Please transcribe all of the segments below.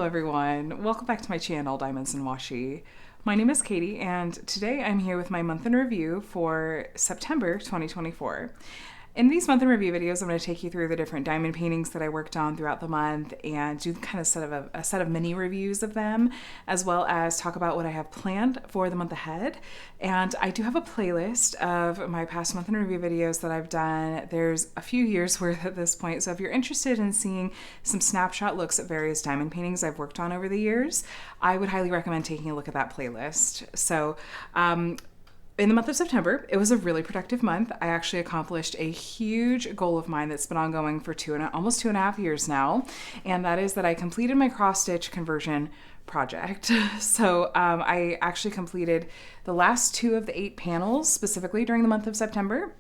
everyone. Welcome back to my channel, Diamonds and Washi. My name is Katie, and today I'm here with my month in review for September 2024. In these month in review videos, I'm going to take you through the different diamond paintings that I worked on throughout the month and do kind of a set of mini reviews of them, as well as talk about what I have planned for the month ahead. And I do have a playlist of my past month in review videos that I've done. There's a few years worth at this point, so if you're interested in seeing some snapshot looks at various diamond paintings I've worked on over the years, I would highly recommend taking a look at that playlist. So, in the month of September, it was a really productive month. I actually accomplished a huge goal of mine that's been ongoing for almost 2.5 years now, and that is that I completed my cross-stitch conversion project. So I actually completed the last 2 of the 8 panels specifically during the month of September.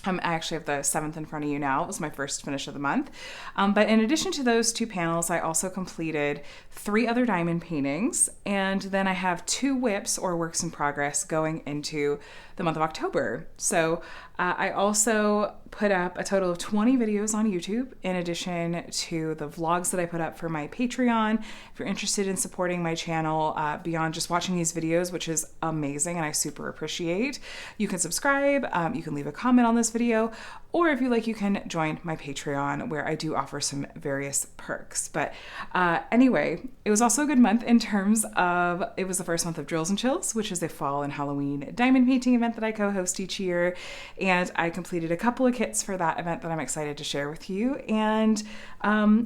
I actually have the 7th in front of you now. It was my first finish of the month. But in addition to those 2 panels, I also completed 3 other diamond paintings. And then I have 2 whips or works in progress going into the month of October. So I also put up a total of 20 videos on YouTube in addition to the vlogs that I put up for my Patreon. If you're interested in supporting my channel beyond just watching these videos, which is amazing and I super appreciate, you can subscribe, you can leave a comment on this video, or if you like, you can join my Patreon where I do offer some various perks. But anyway, it was also a good month in terms of, it was the first month of Drills and Chills, which is a fall and Halloween diamond painting event that I co-host each year. And I completed a couple of kits for that event that I'm excited to share with you, and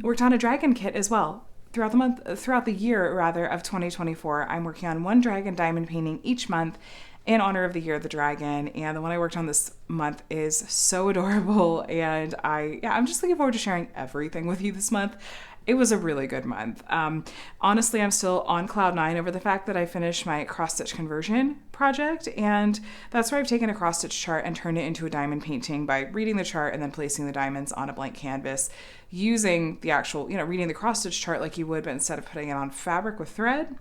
worked on a dragon kit as well. Throughout the year of 2024, I'm working on 1 dragon diamond painting each month in honor of the year of the dragon, and the one I worked on this month is so adorable, and I'm just looking forward to sharing everything with you this month. It was a really good month. Honestly, I'm still on cloud 9 over the fact that I finished my cross-stitch conversion project, and that's where I've taken a cross-stitch chart and turned it into a diamond painting by reading the chart and then placing the diamonds on a blank canvas using the actual, reading the cross-stitch chart like you would, but instead of putting it on fabric with thread,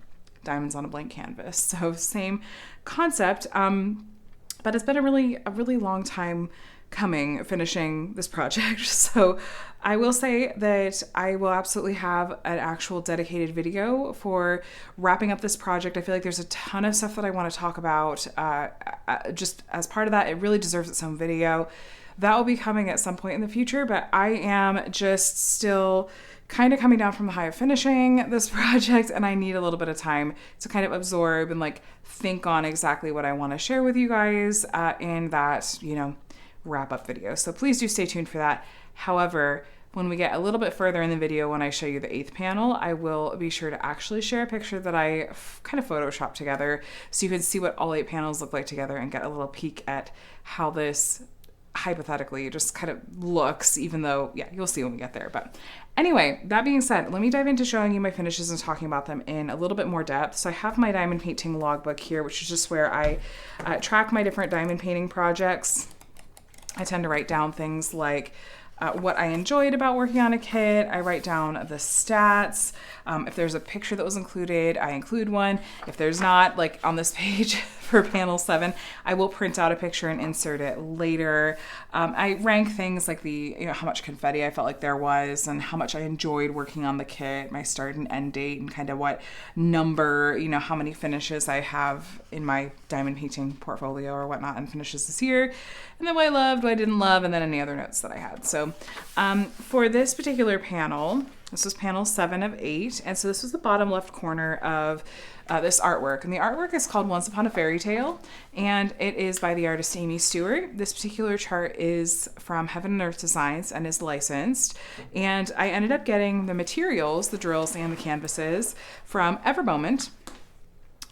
diamonds on a blank canvas. So same concept, but it's been a really long time coming finishing this project. So I will say that I will absolutely have an actual dedicated video for wrapping up this project. I feel like there's a ton of stuff that I want to talk about. Just as part of that, it really deserves its own video. That will be coming at some point in the future, but I am just still kind of coming down from the high of finishing this project, and I need a little bit of time to kind of absorb and think on exactly what I want to share with you guys in that, wrap up video. So please do stay tuned for that. However, when we get a little bit further in the video, when I show you the 8th panel, I will be sure to actually share a picture that I kind of photoshopped together so you can see what all 8 panels look like together and get a little peek at how this hypothetically just kind of looks, even though, you'll see when we get there. But anyway, that being said, let me dive into showing you my finishes and talking about them in a little bit more depth. So I have my diamond painting logbook here, which is just where I track my different diamond painting projects. I tend to write down things like what I enjoyed about working on a kit. I write down the stats. If there's a picture that was included, I include one. If there's not, like on this page for panel 7, I will print out a picture and insert it later. I rank things like how much confetti I felt like there was and how much I enjoyed working on the kit, my start and end date, and kind of what number, how many finishes I have in my diamond painting portfolio or whatnot and finishes this year. And then what I loved, what I didn't love, and then any other notes that I had. So for this particular panel, this was panel 7 of 8, and so this was the bottom left corner of this artwork. And the artwork is called Once Upon a Fairy Tale, and it is by the artist Amy Stewart. This particular chart is from Heaven and Earth Designs and is licensed. And I ended up getting the materials, the drills and the canvases, from Evermoment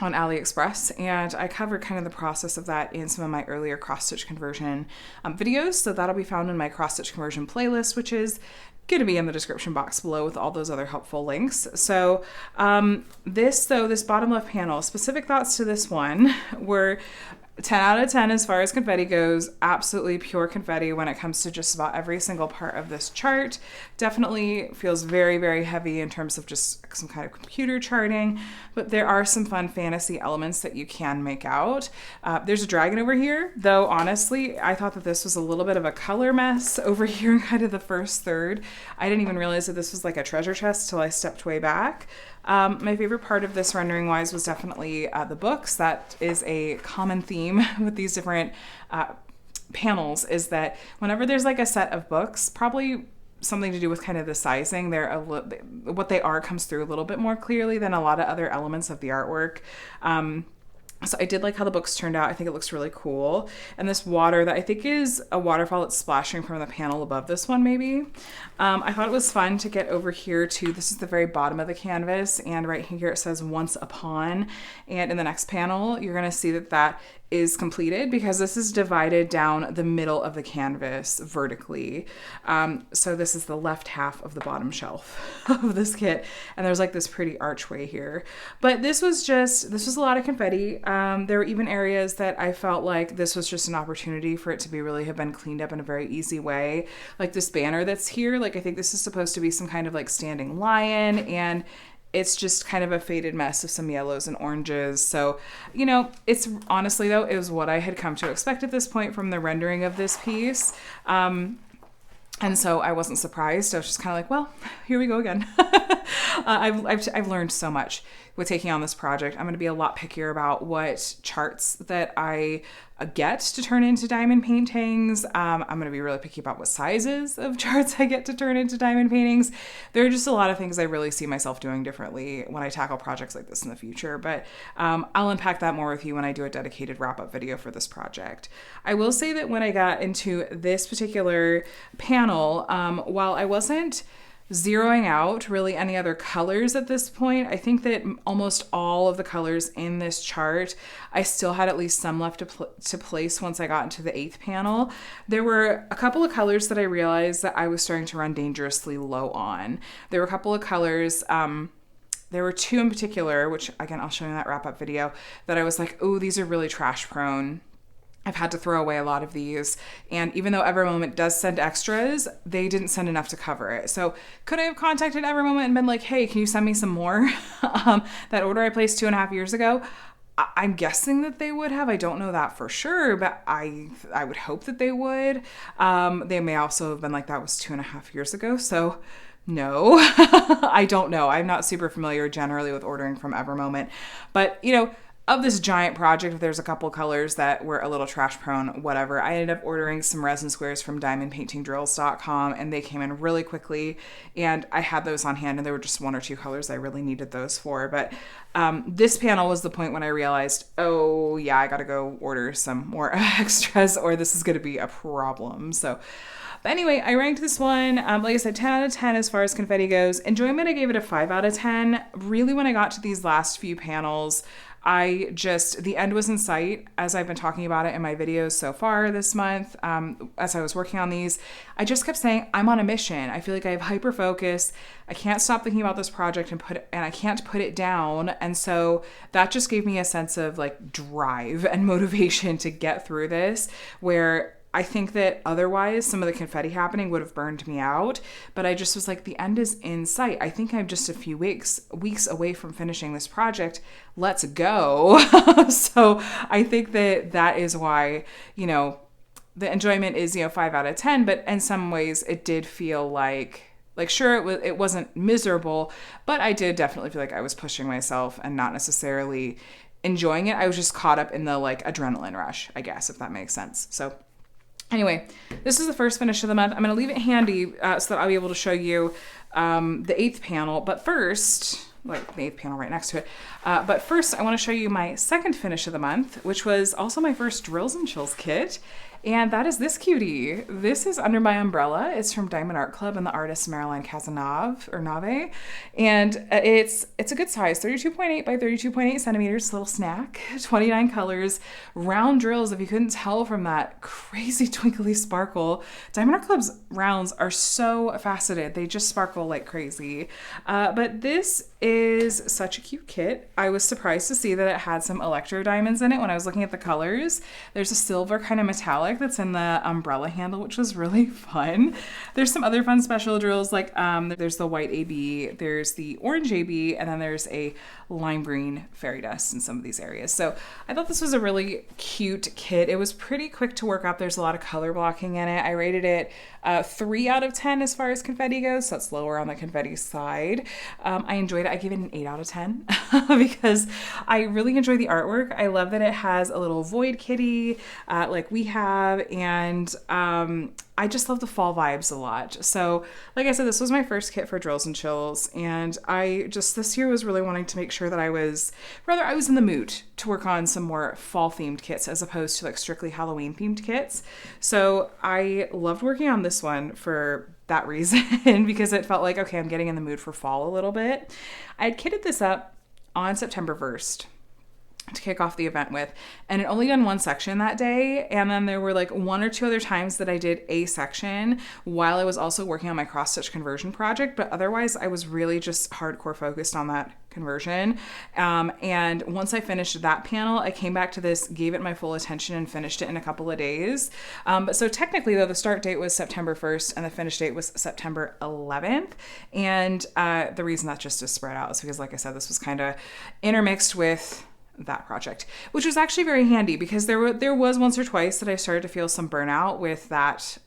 on AliExpress, and I covered kind of the process of that in some of my earlier cross-stitch conversion videos, so that'll be found in my cross-stitch conversion playlist, which is going to be in the description box below with all those other helpful links. So this bottom left panel, specific thoughts to this one were, 10 out of 10 as far as confetti goes. Absolutely pure confetti when it comes to just about every single part of this chart. Definitely feels very, very heavy in terms of just some kind of computer charting, but there are some fun fantasy elements that you can make out. There's a dragon over here, though honestly, I thought that this was a little bit of a color mess over here in kind of the first third. I didn't even realize that this was like a treasure chest till I stepped way back. My favorite part of this rendering wise was definitely the books. That is a common theme with these different panels, is that whenever there's like a set of books, probably something to do with kind of the sizing, what they are comes through a little bit more clearly than a lot of other elements of the artwork. So I did like how the books turned out. I think it looks really cool. And this water that I think is a waterfall that's splashing from the panel above this one, maybe. I thought it was fun to get over here to, this is the very bottom of the canvas, and right here it says once upon. And in the next panel, you're gonna see that that is completed because this is divided down the middle of the canvas vertically. So this is the left half of the bottom shelf of this kit. And there's like this pretty archway here. But this was a lot of confetti. There were even areas that I felt like this was just an opportunity for it to have been cleaned up in a very easy way. Like this banner that's here, like I think this is supposed to be some kind of like standing lion, and it's just kind of a faded mess of some yellows and oranges. So, you know, it's honestly though, it was what I had come to expect at this point from the rendering of this piece. And so I wasn't surprised. I was just kind of like, well, here we go again. I've learned so much with taking on this project. I'm going to be a lot pickier about what charts that I get to turn into diamond paintings. I'm going to be really picky about what sizes of charts I get to turn into diamond paintings. There are just a lot of things I really see myself doing differently when I tackle projects like this in the future, but I'll unpack that more with you when I do a dedicated wrap-up video for this project. I will say that when I got into this particular panel, while I wasn't zeroing out really any other colors at this point, I think that almost all of the colors in this chart, I still had at least some left to place once I got into the 8th panel. There were a couple of colors that I realized that I was starting to run dangerously low on. There were a couple of colors, there were 2 in particular, which again, I'll show you in that wrap-up video, that I was like, oh, these are really trash prone. I've had to throw away a lot of these. And even though Evermoment does send extras, they didn't send enough to cover it. So could I have contacted Evermoment and been like, hey, can you send me some more? That order I placed 2.5 years ago, I'm guessing that they would have. I don't know that for sure, but I would hope that they would. They may also have been like, that was 2.5 years ago. So no, I don't know. I'm not super familiar generally with ordering from Evermoment, but you know, of this giant project, if there's a couple colors that were a little trash prone, whatever, I ended up ordering some resin squares from diamondpaintingdrills.com, and they came in really quickly, and I had those on hand, and there were just 1 or 2 colors I really needed those for. But this panel was the point when I realized, oh yeah, I gotta go order some more extras or this is gonna be a problem. So but anyway, I ranked this one, like I said, 10 out of 10 as far as confetti goes. Enjoyment, I gave it a 5 out of 10. Really, when I got to these last few panels, the end was in sight, as I've been talking about it in my videos so far this month. As I was working on these, I just kept saying, I'm on a mission. I feel like I have hyper focus. I can't stop thinking about this project and I can't put it down. And so that just gave me a sense of like drive and motivation to get through this, where I think that otherwise some of the confetti happening would have burned me out, but I just was like, the end is in sight. I think I'm just a few weeks away from finishing this project. Let's go. So I think that is why, you know, the enjoyment is, you know, 5 out of 10, but in some ways it did feel like sure, it wasn't miserable, but I did definitely feel like I was pushing myself and not necessarily enjoying it. I was just caught up in the like adrenaline rush, I guess, if that makes sense. So anyway, this is the first finish of the month. I'm going to leave it handy so that I'll be able to show you the 8th panel. But first, like the 8th panel right next to it. But first, I want to show you my second finish of the month, which was also my first Drills and Chills kit. And that is this cutie. This is Under My Umbrella. It's from Diamond Art Club and the artist Marilyn Cazenave or Nave. And it's a good size, 32.8 by 32.8 centimeters, little snack, 29 colors, round drills. If you couldn't tell from that crazy twinkly sparkle, Diamond Art Club's rounds are so faceted. They just sparkle like crazy. But this is such a cute kit. I was surprised to see that it had some electro diamonds in it when I was looking at the colors. There's a silver kind of metallic that's in the umbrella handle, which was really fun. There's some other fun special drills like there's the white AB, there's the orange AB, and then there's a lime green fairy dust in some of these areas. So I thought this was a really cute kit. It was pretty quick to work up. There's a lot of color blocking in it. I rated it 3 out of 10 as far as confetti goes, so that's lower on the confetti side. I enjoyed it. I gave it an 8 out of 10 because I really enjoy the artwork. I love that it has a little void kitty like we have, and I just love the fall vibes a lot. So like I said, this was my first kit for Drills and Chills, and I just this year was really wanting to make sure that I was in the mood to work on some more fall themed kits as opposed to like strictly Halloween themed kits. So I loved working on this one for that reason because it felt like, okay, I'm getting in the mood for fall a little bit. I had kitted this up on September 1st to kick off the event with, and it only done one section that day, and then there were like 1 or 2 other times that I did a section while I was also working on my cross stitch conversion project, but otherwise I was really just hardcore focused on that conversion. And once I finished that panel, I came back to this, gave it my full attention, and finished it in a couple of days. But so technically though, the start date was September 1st and the finish date was September 11th. And the reason that just is spread out is because, like I said, this was kind of intermixed with that project, which was actually very handy because there was once or twice that I started to feel some burnout with that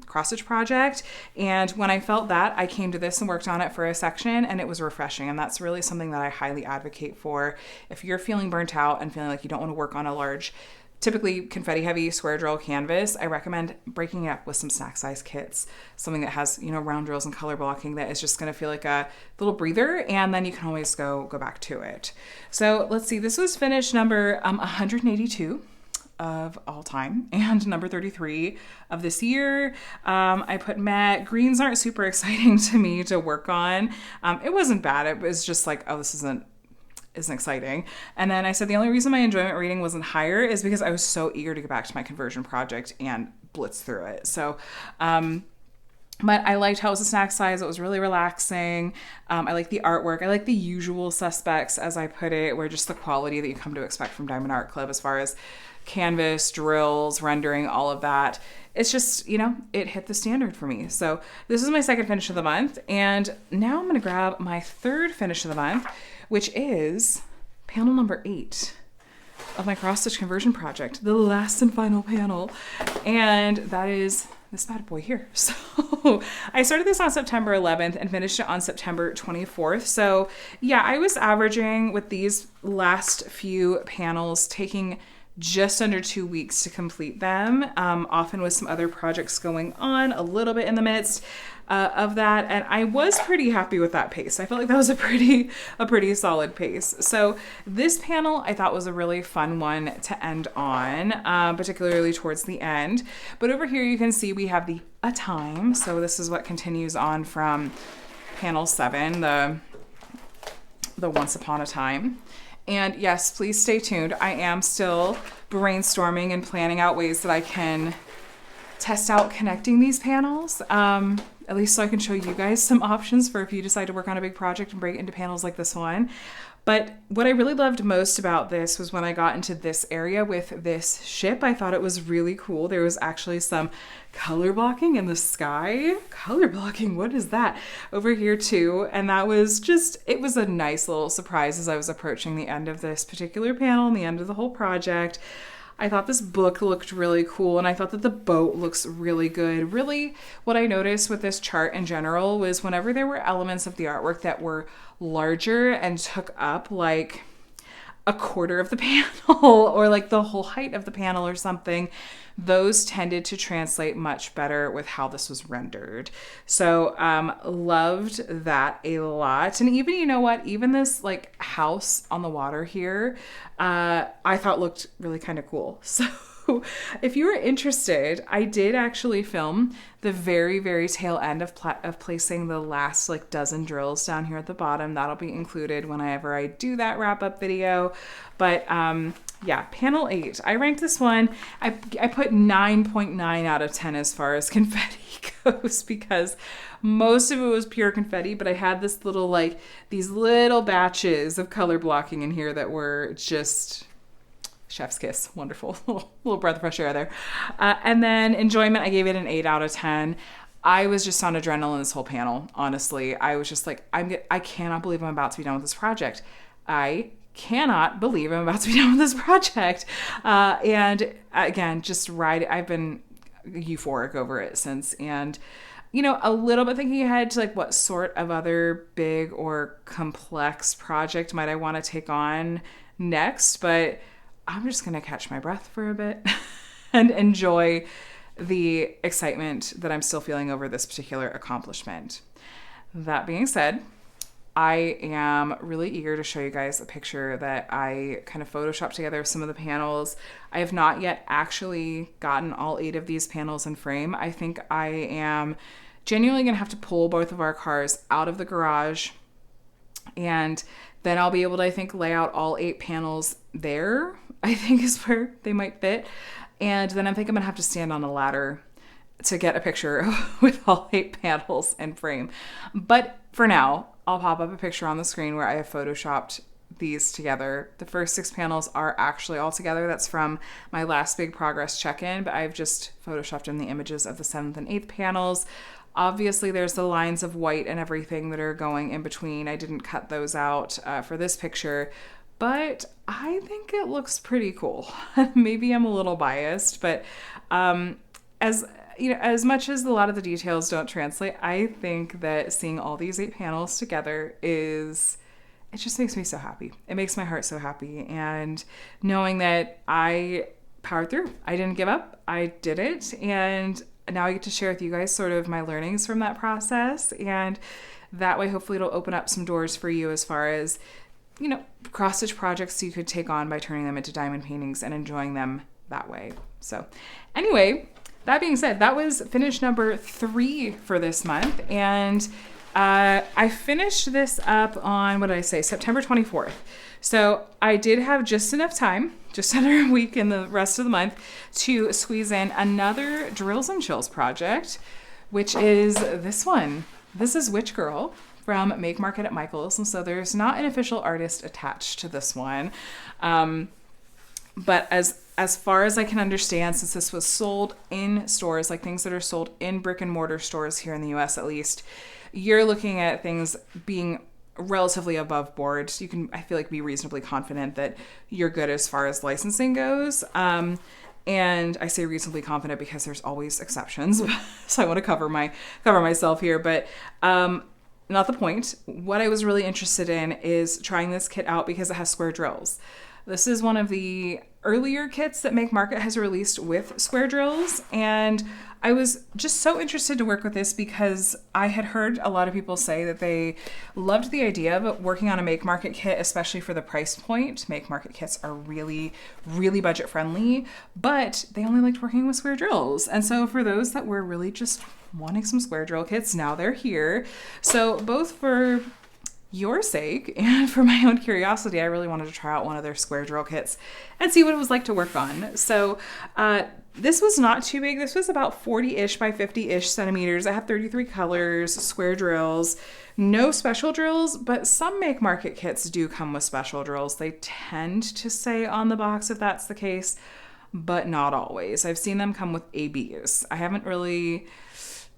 cross stitch project, and when I felt that, I came to this and worked on it for a section, and it was refreshing. And that's really something that I highly advocate for if you're feeling burnt out and feeling like you don't want to work on a large, typically confetti heavy square drill canvas. I recommend breaking it up with some snack size kits, something that has, round drills and color blocking that is just going to feel like a little breather, and then you can always go back to it. So let's see, this was finish number 182 of all time and number 33 of this year. I put matte. Greens aren't super exciting to me to work on. It wasn't bad. It was just like, oh, this isn't exciting. And then I said the only reason my enjoyment rating wasn't higher is because I was so eager to get back to my conversion project and blitz through it. So, but I liked how it was a snack size. It was really relaxing. I like the artwork. I like the usual suspects, as I put it, where just the quality that you come to expect from Diamond Art Club as far as canvas, drills, rendering, all of that. It's just, it hit the standard for me. So this is my second finish of the month. And now I'm going to grab my third finish of the month, which is panel number 8 of my cross stitch conversion project, the last and final panel. And that is this bad boy here. So I started this on September 11th and finished it on September 24th. So yeah, I was averaging with these last few panels taking just under 2 weeks to complete them, often with some other projects going on a little bit in the midst of that. And I was pretty happy with that pace. I felt like that was a pretty solid pace. So this panel I thought was a really fun one to end on, particularly towards the end. But over here you can see we have the A Time. So this is what continues on from panel 7, the Once Upon a Time. And yes, please stay tuned. I am still brainstorming and planning out ways that I can test out connecting these panels, at least so I can show you guys some options for if you decide to work on a big project and break it into panels like this one. But what I really loved most about this was when I got into this area with this ship. I thought it was really cool. There was actually some color blocking in the sky. Color blocking, what is that? Over here too. And that was just, it was a nice little surprise as I was approaching the end of this particular panel and the end of the whole project. I thought this book looked really cool, and I thought that the boat looks really good. Really, what I noticed with this chart in general was whenever there were elements of the artwork that were larger and took up like a quarter of the panel or like the whole height of the panel or something, those tended to translate much better with how this was rendered. So loved that a lot. And even, you know what, even this like house on the water here, I thought looked really kind of cool. So if you are interested, I did actually film the very, very tail end of placing the last like dozen drills down here at the bottom. That'll be included whenever I do that wrap up video. But yeah, panel 8. I ranked this one. I put 9.9 out of 10 as far as confetti goes because most of it was pure confetti, but I had this little like these little batches of color blocking in here that were just chef's kiss. Wonderful. little breath of fresh air there. And then enjoyment, I gave it an 8 out of 10. I was just on adrenaline this whole panel, honestly. I was just like, I cannot believe I'm about to be done with this project. I cannot believe I'm about to be done with this project. And again, I've been euphoric over it since. And, you know, a little bit thinking ahead to like what sort of other big or complex project might I want to take on next, but I'm just going to catch my breath for a bit and enjoy the excitement that I'm still feeling over this particular accomplishment. That being said, I am really eager to show you guys a picture that I kind of photoshopped together of some of the panels. I have not yet actually gotten all 8 of these panels in frame. I think I am genuinely going to have to pull both of our cars out of the garage, and then I'll be able to, I think, lay out all 8 panels there, I think is where they might fit. And then I think I'm going to have to stand on a ladder to get a picture with all 8 panels in frame. But for now, I'll pop up a picture on the screen where I have photoshopped these together. The first 6 panels are actually all together. That's from my last big progress check-in, but I've just photoshopped in the images of the 7th and 8th panels. Obviously, there's the lines of white and everything that are going in between. I didn't cut those out for this picture, but I think it looks pretty cool. Maybe I'm a little biased, but as you know, as much as a lot of the details don't translate, I think that seeing all these 8 panels together it just makes me so happy. It makes my heart so happy. And knowing that I powered through, I didn't give up, I did it. And now I get to share with you guys sort of my learnings from that process. And that way, hopefully it'll open up some doors for you as far as, you know, cross-stitch projects you could take on by turning them into diamond paintings and enjoying them that way. So anyway, that being said, that was finish number 3 for this month. And I finished this up on, what did I say, September 24th. So I did have just enough time, just under a week in the rest of the month, to squeeze in another Drills and Chills project, which is this one. This is Witch Girl from Make Market at Michael's. And so there's not an official artist attached to this one. But as far as I can understand, since this was sold in stores, like things that are sold in brick and mortar stores here in the US at least, you're looking at things being relatively above board. You can, I feel like, be reasonably confident that you're good as far as licensing goes. And I say reasonably confident because there's always exceptions. So I want to cover myself here, but not the point. What I was really interested in is trying this kit out because it has square drills. This is one of the earlier kits that Make Market has released with square drills, and I was just so interested to work with this because I had heard a lot of people say that they loved the idea of working on a Make Market kit, especially for the price point. Make Market kits are really, really budget friendly, but they only liked working with square drills. And so for those that were really just wanting some square drill kits, now they're here. So both for your sake and for my own curiosity, I really wanted to try out one of their square drill kits and see what it was like to work on. So this was not too big. This was about 40-ish by 50-ish centimeters. I have 33 colors, square drills, no special drills, but some Make Market kits do come with special drills. They tend to say on the box if that's the case, but not always. I've seen them come with ABs. I haven't really...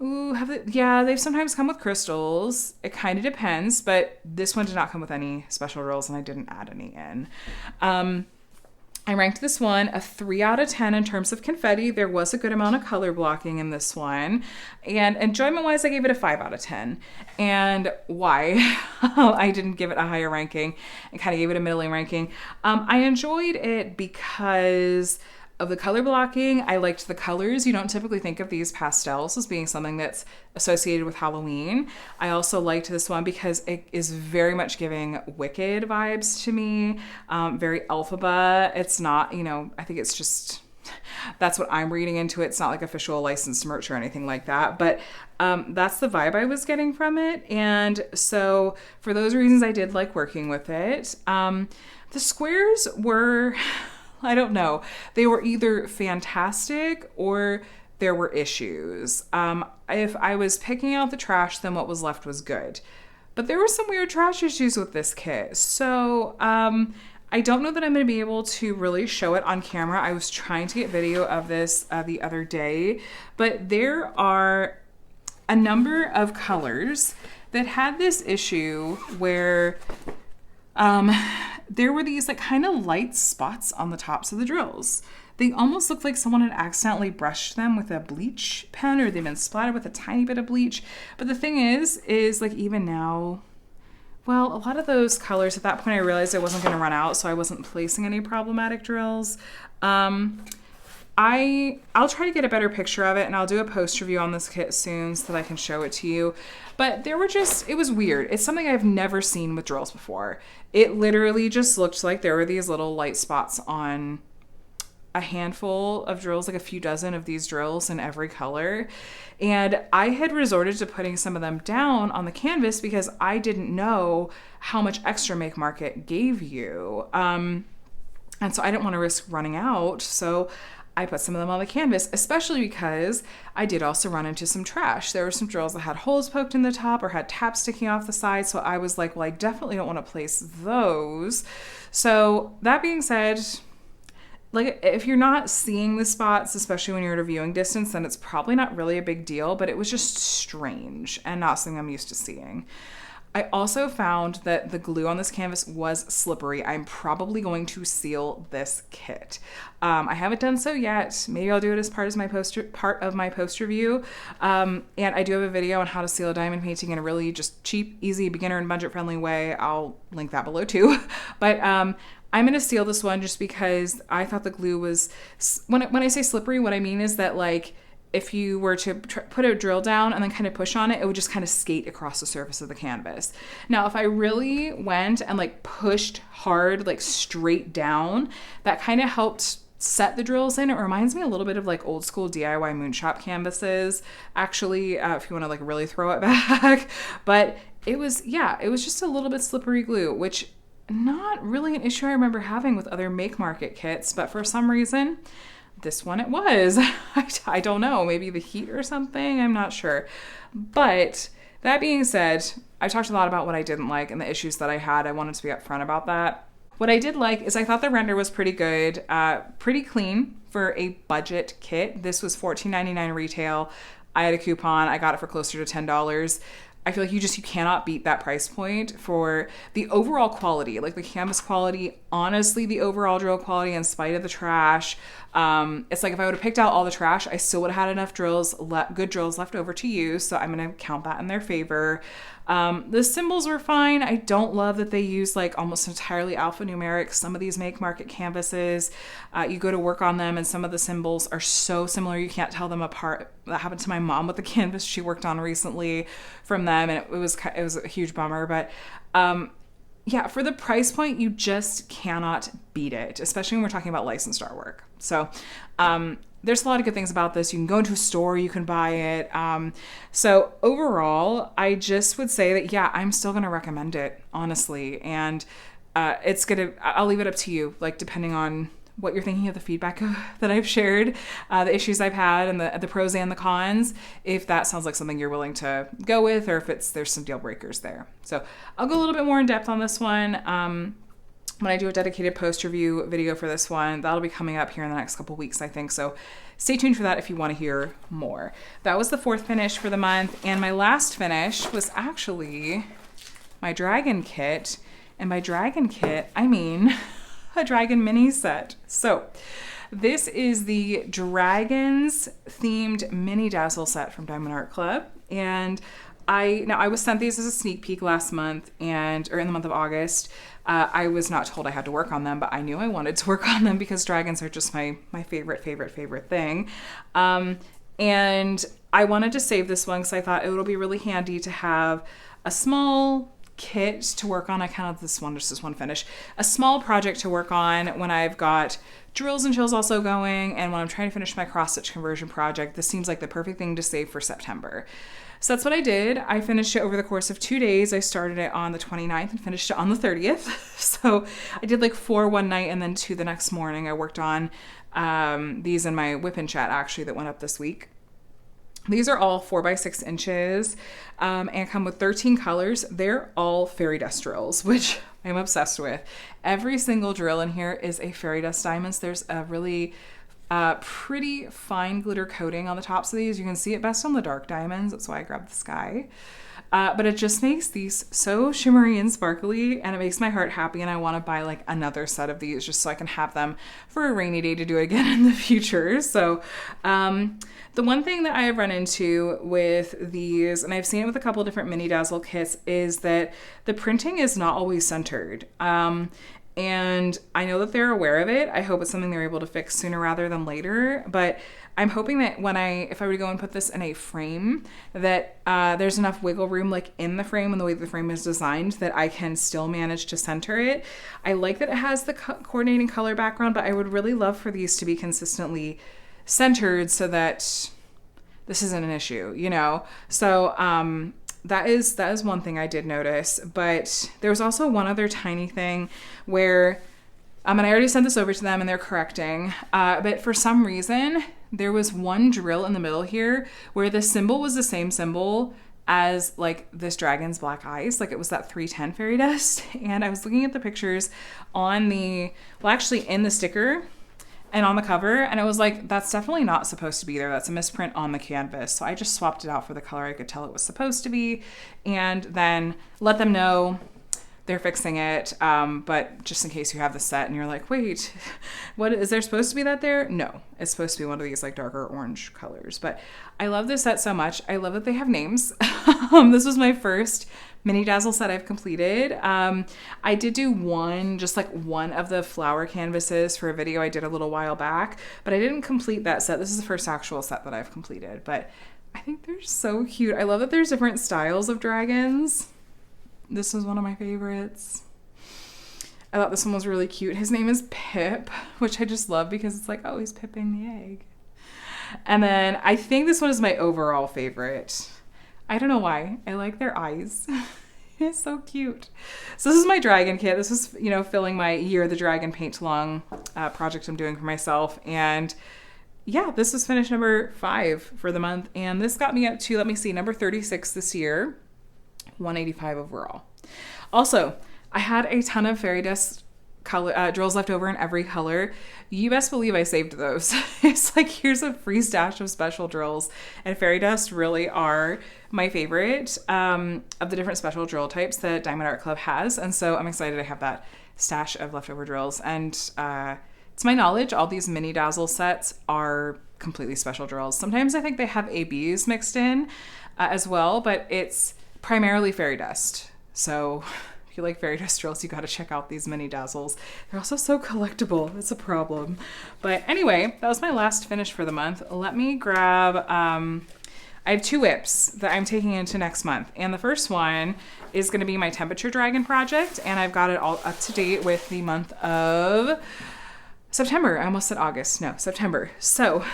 yeah, they've sometimes come with crystals. It kind of depends, but this one did not come with any special drills and I didn't add any in. I ranked this one a 3 out of 10 in terms of confetti. There was a good amount of color blocking in this one. And enjoyment-wise, I gave it a 5 out of 10. And why I didn't give it a higher ranking and kind of gave it a middling ranking. I enjoyed it because of the color blocking. I liked the colors. You don't typically think of these pastels as being something that's associated with Halloween. I also liked this one because it is very much giving Wicked vibes to me. Very Elphaba. It's not, I think it's just That's what I'm reading into it. It's not like official licensed merch or anything like that, but that's the vibe I was getting from it. And so for those reasons, I did like working with it. The squares were, I don't know, they were either fantastic or there were issues. If I was picking out the trash, then what was left was good. But there were some weird trash issues with this kit. So I don't know that I'm going to be able to really show it on camera. I was trying to get video of this the other day, but there are a number of colors that had this issue where there were these like kind of light spots on the tops of the drills. They almost looked like someone had accidentally brushed them with a bleach pen, or they've been splattered with a tiny bit of bleach. But the thing is like even now, well, a lot of those colors, at that point I realized I wasn't going to run out, so I wasn't placing any problematic drills. I'll try to get a better picture of it, and I'll do a post review on this kit soon so that I can show it to you. But there were it was weird. It's something I've never seen with drills before. It literally just looked like there were these little light spots on a handful of drills, like a few dozen of these drills in every color. And I had resorted to putting some of them down on the canvas because I didn't know how much extra Make Market gave you. And so I didn't want to risk running out. So I put some of them on the canvas, especially because I did also run into some trash. There were some drills that had holes poked in the top or had tabs sticking off the side. So I was like, well, I definitely don't want to place those. So that being said, like if you're not seeing the spots, especially when you're at a viewing distance, then it's probably not really a big deal, but it was just strange and not something I'm used to seeing. I also found that the glue on this canvas was slippery. I'm probably going to seal this kit. I haven't done so yet. Maybe I'll do it as part of my post review. And I do have a video on how to seal a diamond painting in a really just cheap, easy, beginner and budget friendly way. I'll link that below too. But I'm going to seal this one just because I thought the glue was, when I say slippery, what I mean is that like if you were to put a drill down and then kind of push on it, it would just kind of skate across the surface of the canvas. Now, if I really went and like pushed hard, like straight down, that kind of helped set the drills in. It reminds me a little bit of like old school DIY moonshop canvases, actually, if you want to like really throw it back. But it was just a little bit slippery glue, which not really an issue I remember having with other Make Market kits, but for some reason, this one it was. I don't know, maybe the heat or something, I'm not sure. But that being said, I talked a lot about what I didn't like and the issues that I had. I wanted to be upfront about that. What I did like is I thought the render was pretty good, pretty clean for a budget kit. This was $14.99 retail. I had a coupon. I got it for closer to $10. I feel like you cannot beat that price point for the overall quality, like the canvas quality, honestly, the overall drill quality in spite of the trash. It's like if I would have picked out all the trash, I still would have had enough drills, good drills left over to use. So I'm going to count that in their favor. The symbols were fine. I don't love that they use like almost entirely alphanumeric. Some of these Make Market canvases, you go to work on them and some of the symbols are so similar you can't tell them apart. That happened to my mom with the canvas she worked on recently from them, and it was a huge bummer. But yeah, for the price point, you just cannot beat it, especially when we're talking about licensed artwork. So there's a lot of good things about this. You can go into a store, you can buy it. So overall, I just would say that, yeah, I'm still going to recommend it, honestly. And I'll leave it up to you, like depending on what you're thinking of the feedback that I've shared, the issues I've had and the pros and the cons, if that sounds like something you're willing to go with, or if there's some deal breakers there. So I'll go a little bit more in depth on this one. When I do a dedicated post review video for this one, that'll be coming up here in the next couple weeks, I think. So stay tuned for that if you want to hear more. That was the fourth finish for the month. And my last finish was actually my dragon kit. And by dragon kit, I mean a dragon mini set. So this is the dragons themed mini dazzle set from Diamond Art Club. And I was sent these as a sneak peek last month or in the month of August. I was not told I had to work on them, but I knew I wanted to work on them because dragons are just my favorite thing. And I wanted to save this one because I thought it'll be really handy to have a small kit to work on. I kind of this one finish, a small project to work on when I've got drills and chills also going, and when I'm trying to finish my cross stitch conversion project. This seems like the perfect thing to save for September. So that's what I did. I finished it over the course of 2 days. I started it on the 29th and finished it on the 30th. So I did like 4 one night and then 2 the next morning. I worked on these in my whip and chat actually that went up this week. These are all 4 by 6 inches and come with 13 colors. They're all fairy dust drills, which I'm obsessed with. Every single drill in here is a fairy dust diamonds. There's a really pretty fine glitter coating on the tops of these. You can see it best on the dark diamonds. That's why I grabbed the sky. But it just makes these so shimmery and sparkly, and it makes my heart happy, and I want to buy like another set of these just so I can have them for a rainy day to do again in the future. So the one thing that I have run into with these, and I've seen it with a couple of different mini dazzle kits, is that the printing is not always centered. And I know that they're aware of it. I hope it's something they're able to fix sooner rather than later. But I'm hoping that if I were to go and put this in a frame, that there's enough wiggle room like in the frame and the way the frame is designed that I can still manage to center it. I like that it has the coordinating color background, but I would really love for these to be consistently centered so that this isn't an issue, you know? So that is one thing I did notice. But there was also one other tiny thing where, and I already sent this over to them and they're correcting, but for some reason, there was one drill in the middle here where the symbol was the same symbol as like this dragon's black eyes. Like it was that 310 fairy dust. And I was looking at the pictures on actually in the sticker and on the cover, and it was like, that's definitely not supposed to be there. That's a misprint on the canvas. So I just swapped it out for the color I could tell it was supposed to be, and then let them know they're fixing it. But just in case you have the set and you're like, wait, what is there supposed to be that there? No, it's supposed to be one of these like darker orange colors. But I love this set so much. I love that they have names. This was my first mini dazzle set I've completed. I did do one of the flower canvases for a video I did a little while back, but I didn't complete that set. This is the first actual set that I've completed, but I think they're so cute. I love that there's different styles of dragons. This was one of my favorites. I thought this one was really cute. His name is Pip, which I just love because it's like, oh, he's pipping the egg. And then I think this one is my overall favorite. I don't know why. I like their eyes. It's so cute. So this is my dragon kit. This is, filling my Year of the Dragon paint along project I'm doing for myself. And yeah, this was finish number 5 for the month. And this got me up to, let me see, number 36 this year. 185 overall. Also, I had a ton of fairy dust color drills left over in every color. You best believe I saved those. It's like, here's a free stash of special drills, and fairy dust really are my favorite of the different special drill types that Diamond Art Club has. And so I'm excited to have that stash of leftover drills. And to my knowledge, all these mini dazzle sets are completely special drills. Sometimes I think they have ABs mixed in as well, but it's primarily fairy dust. So if you like fairy dust drills, you got to check out these mini dazzles. They're also so collectible. It's a problem. But anyway, that was my last finish for the month. Let me grab, I have 2 whips that I'm taking into next month. And the first one is going to be my temperature dragon project. And I've got it all up to date with the month of September. I almost said August. No, September. So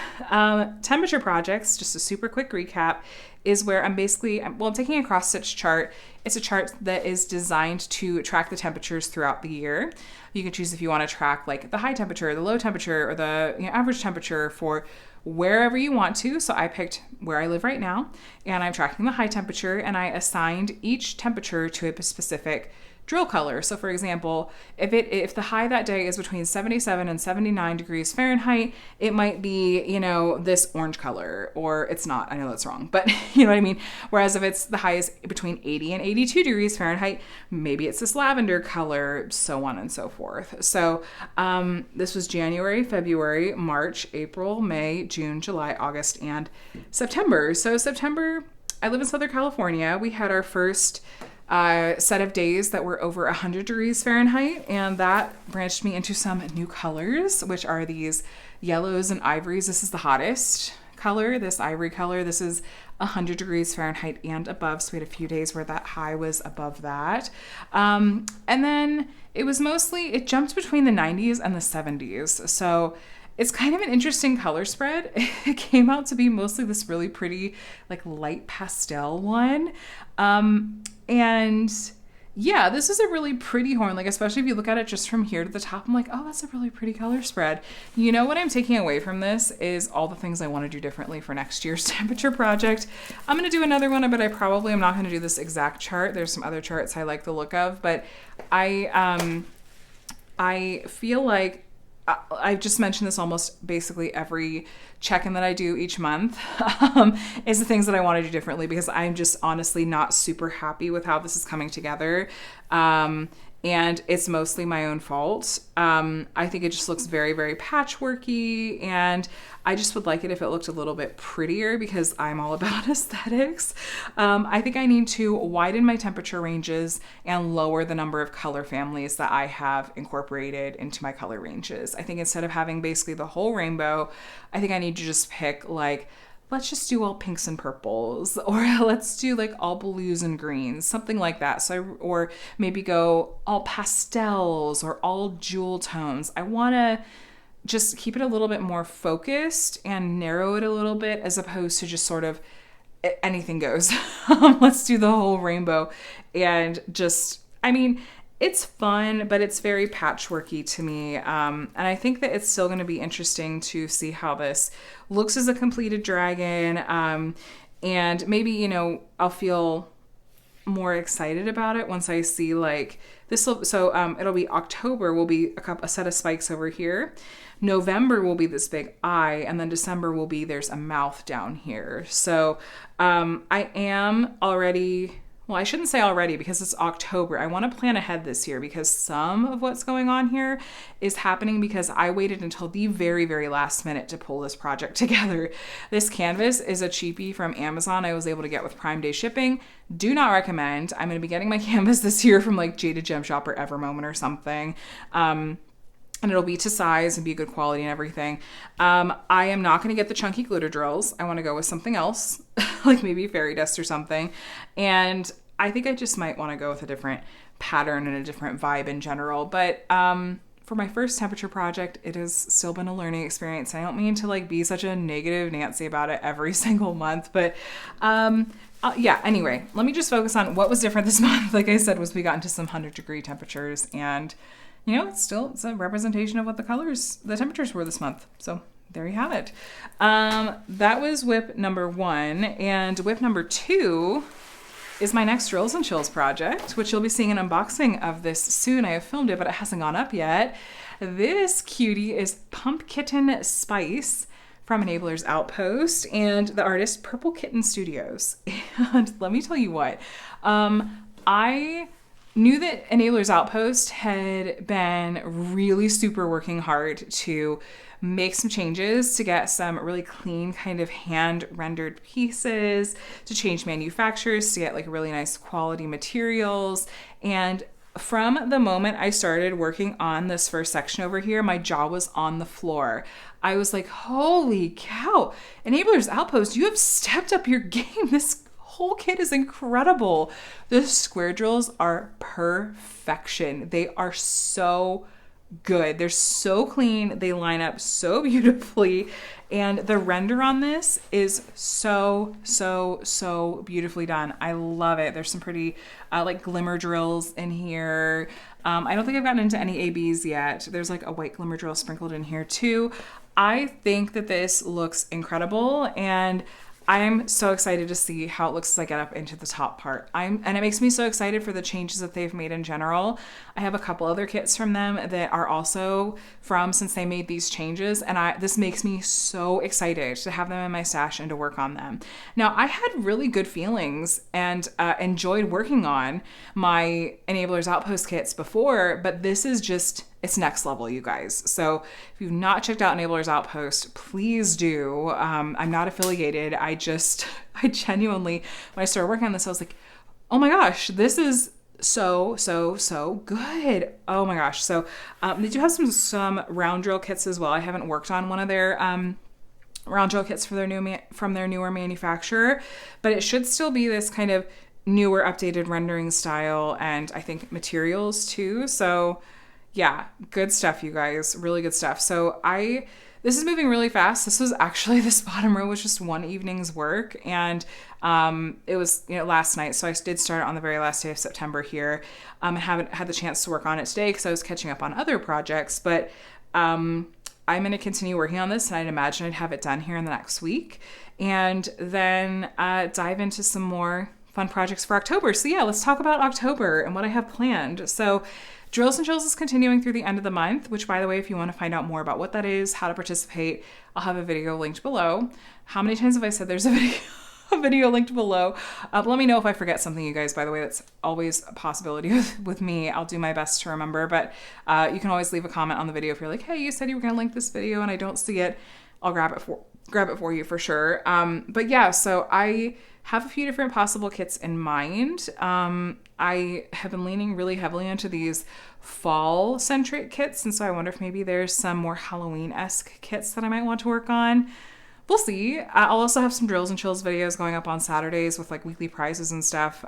temperature projects, just a super quick recap, is where I'm taking a cross stitch chart. It's a chart that is designed to track the temperatures throughout the year. You can choose if you want to track like the high temperature, the low temperature, or the average temperature for wherever you want to. So I picked where I live right now, and I'm tracking the high temperature, and I assigned each temperature to a specific drill color. So for example, if the high that day is between 77 and 79 degrees Fahrenheit, it might be, this orange color, or it's not. I know that's wrong, but you know what I mean? Whereas if it's the high is between 80 and 82 degrees Fahrenheit, maybe it's this lavender color, so on and so forth. So this was January, February, March, April, May, June, July, August, and September. So September, I live in Southern California. We had our first set of days that were over 100 degrees Fahrenheit, and that branched me into some new colors, which are these yellows and ivories. This is the hottest color, this ivory color. This is 100 degrees Fahrenheit and above. So we had a few days where that high was above that. And then it jumped between the 90s and the 70s. So it's kind of an interesting color spread. It came out to be mostly this really pretty, like light pastel one. And yeah, this is a really pretty horn, like especially if you look at it just from here to the top, I'm like, oh, that's a really pretty color spread. You know what I'm taking away from this is all the things I want to do differently for next year's temperature project. I'm going to do another one, but I probably am not going to do this exact chart. There's some other charts I like the look of, but I feel like I've just mentioned this almost basically every check-in that I do each month, is the things that I want to do differently, because I'm just honestly not super happy with how this is coming together. And it's mostly my own fault. I think it just looks very, very patchworky, and I just would like it if it looked a little bit prettier, because I'm all about aesthetics. I think I need to widen my temperature ranges and lower the number of color families that I have incorporated into my color ranges. I think instead of having basically the whole rainbow, I think I need to just pick like, let's just do all pinks and purples, or let's do like all blues and greens, something like that. Or maybe go all pastels or all jewel tones. I want to just keep it a little bit more focused and narrow it a little bit, as opposed to just sort of anything goes. Let's do the whole rainbow. And just, I mean, it's fun, but it's very patchworky to me. And I think that it's still going to be interesting to see how this looks as a completed dragon. And maybe, you know, I'll feel more excited about it once I see like this. So it'll be October will be a set of spikes over here. November will be this big eye, and then December will be there's a mouth down here. So I am already... Well, I shouldn't say already, because it's October. I want to plan ahead this year, because some of what's going on here is happening because I waited until the very, very last minute to pull this project together. This canvas is a cheapie from Amazon I was able to get with Prime Day shipping. Do not recommend. I'm going to be getting my canvas this year from like Jaded Gem Shop or Evermoment or something. And it'll be to size and be good quality and everything. I am not going to get the chunky glitter drills. I want to go with something else, like maybe fairy dust or something. And I think I just might want to go with a different pattern and a different vibe in general. But for my first temperature project, it has still been a learning experience. I don't mean to like be such a negative Nancy about it every single month, but yeah, anyway, let me just focus on what was different this month. Like I said, was we got into some 100-degree temperatures, and you know, it's a representation of what the temperatures were this month. So there you have it. That was whip number 1, and whip number 2 is my next Drills and Chills project, which you'll be seeing an unboxing of this soon. I have filmed it, but it hasn't gone up yet. This cutie is Pumpkitten Spice from Enablers Outpost, and the artist Purple Kitten Studios. And let me tell you what, I knew that Enablers Outpost had been really super working hard to make some changes to get some really clean kind of hand rendered pieces, to change manufacturers, to get like really nice quality materials. And from the moment I started working on this first section over here, my jaw was on the floor. I was like, holy cow, Enablers Outpost, you have stepped up your game. This whole kit is incredible. The square drills are perfection. They are so good. They're so clean. They line up so beautifully. And the render on this is so beautifully done. I love it. There's some pretty like glimmer drills in here. I don't think I've gotten into any ABs yet. There's like a white glimmer drill sprinkled in here too. I think that this looks incredible, and I'm so excited to see how it looks as I get up into the top part. And it makes me so excited for the changes that they've made in general. I have a couple other kits from them that are also from since they made these changes, and this makes me so excited to have them in my stash and to work on them. Now, I had really good feelings and enjoyed working on my Enablers Outpost kits before, but this is just... it's next level, you guys. So if you've not checked out Enablers Outpost, please do. I'm not affiliated. I genuinely, when I started working on this, I was like, oh my gosh, this is so good. Oh my gosh. So they do have some round drill kits as well. I haven't worked on one of their round gel kits for from their newer manufacturer, but it should still be this kind of newer, updated rendering style and I think materials too. So yeah, good stuff, you guys. Really good stuff. So this is moving really fast. This bottom row was just one evening's work, and it was last night. So I did start it on the very last day of September here. I haven't had the chance to work on it today because I was catching up on other projects, but I'm going to continue working on this, and I'd imagine I'd have it done here in the next week, and then dive into some more fun projects for October. So yeah, let's talk about October and what I have planned. So Drills and Chills is continuing through the end of the month, which, by the way, if you want to find out more about what that is, how to participate, I'll have a video linked below. How many times have I said there's a video linked below? Let me know if I forget something, you guys. By the way, that's always a possibility with me. I'll do my best to remember, but you can always leave a comment on the video if you're like, hey, you said you were going to link this video and I don't see it. I'll grab it for you for sure. But yeah, so I have a few different possible kits in mind. I have been leaning really heavily into these fall-centric kits, and so I wonder if maybe there's some more Halloween-esque kits that I might want to work on. We'll see. I'll also have some Drills and Chills videos going up on Saturdays with like weekly prizes and stuff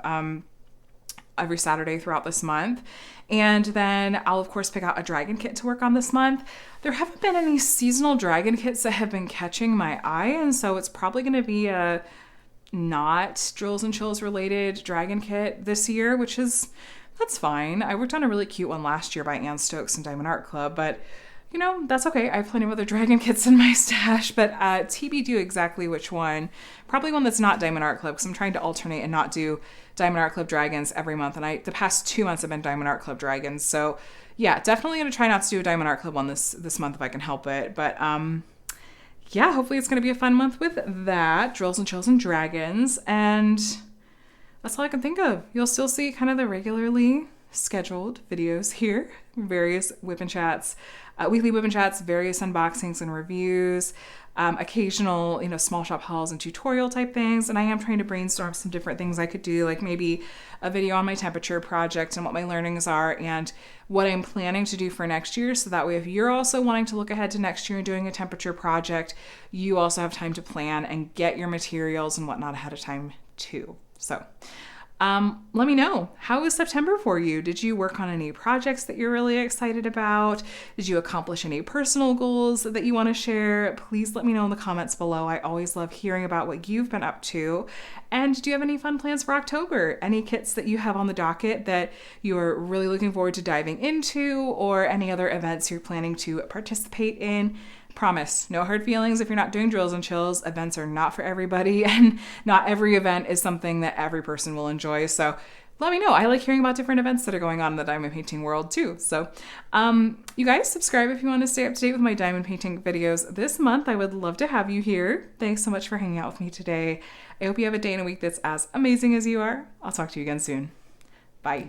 every Saturday throughout this month. And then I'll, of course, pick out a dragon kit to work on this month. There haven't been any seasonal dragon kits that have been catching my eye, and so it's probably going to be a not Drills and Chills related dragon kit this year, that's fine. I worked on a really cute one last year by Ann Stokes and Diamond Art Club, but that's okay. I have plenty of other dragon kits in my stash, but TBD exactly which one. Probably one that's not Diamond Art Club, because I'm trying to alternate and not do Diamond Art Club dragons every month, and the past 2 months have been Diamond Art Club dragons, so yeah, definitely going to try not to do a Diamond Art Club one this month if I can help it, but yeah, hopefully it's going to be a fun month with that, Drills and Chills and dragons, and that's all I can think of. You'll still see kind of the regularly scheduled videos here, various whip and chats, weekly whip and chats, various unboxings and reviews, occasional, small shop hauls and tutorial type things. And I am trying to brainstorm some different things I could do, like maybe a video on my temperature project and what my learnings are and what I'm planning to do for next year. So that way, if you're also wanting to look ahead to next year and doing a temperature project, you also have time to plan and get your materials and whatnot ahead of time too. So let me know, how was September for you? Did you work on any projects that you're really excited about? Did you accomplish any personal goals that you want to share? Please let me know in the comments below. I always love hearing about what you've been up to. And do you have any fun plans for October? Any kits that you have on the docket that you're really looking forward to diving into, or any other events you're planning to participate in? Promise, no hard feelings if you're not doing Drills and Chills. Events are not for everybody, and not every event is something that every person will enjoy. So let me know. I like hearing about different events that are going on in the diamond painting world too. So you guys subscribe if you want to stay up to date with my diamond painting videos this month. I would love to have you here. Thanks so much for hanging out with me today. I hope you have a day and a week that's as amazing as you are. I'll talk to you again soon. Bye.